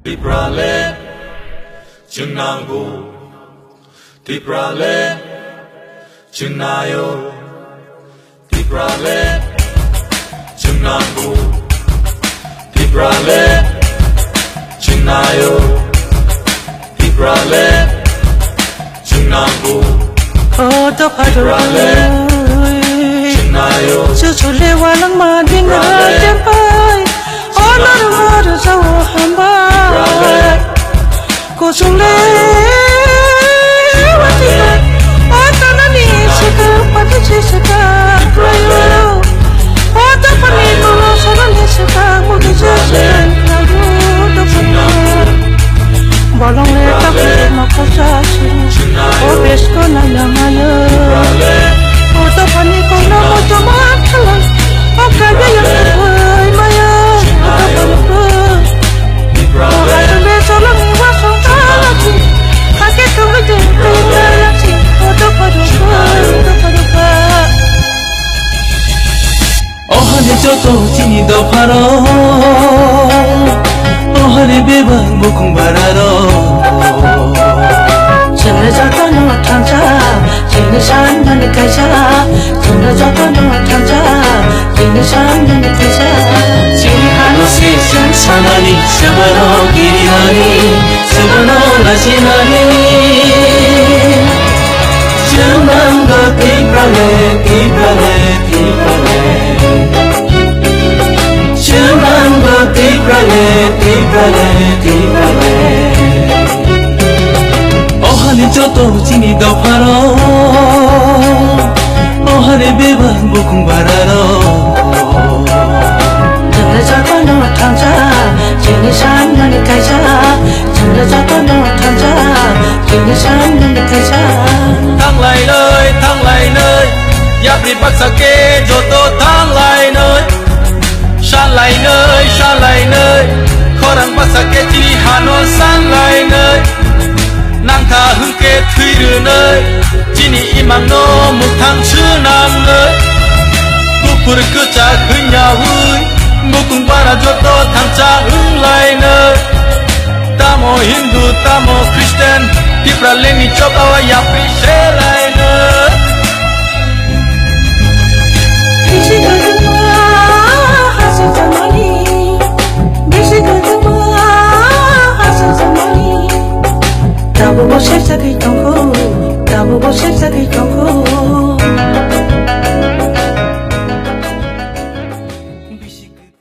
Tiprale Chunangu Tiprale Chunayo Tiprale Chunangu Tiprale Chunayo Tiprale Chunangu Tiprale Chunayo Chule walang mading nagajapay Honor mo sa uhambay Kusule Watiga Otana ni sika Pati sika Krayo Ota panilo Sarali sika Mugi sika Krayo Dapana Balong leta Makasasi Obesko na yamayo Ota paniko na mojo makalan Okaya yang terbaik maya Ota paniko Ohaya beso lang iwasong talaki Kakek kawin kayalaki Ota paniko Ohane joto chini do paro Ohane beba mukung bararo Chile joto no tanja Chile shan nani kaisa Chile joto no tanja Chile shan nani kaisa Chini hano se shan sanani Sabano giri nani Sabano lashi nani Chumango tiprale tiprale tiprale Chumango tiprale tiprale tiprale Ohane joto chini do paro Ohane beba mukung bararo Chile joto no tanja Chile shan nani kaisa Chile joto no tanja Chile shan nani kaisa Thang lại nơi Yap đi bắt sa kê joto thang lại nơi San lại nơi Khó răng bắt sa kê chi hano san lại nơi Nang tha hưng kê thui rư nơi Chi ni imang no mục thang chư nam nơi Kupur cứ cha khứ nhà hư Mục cùng ba ra joto thang cha hưng lại nơi Tamo Hindu, tamo Christian Tiprale ni chop awa yap đi xe lại nơi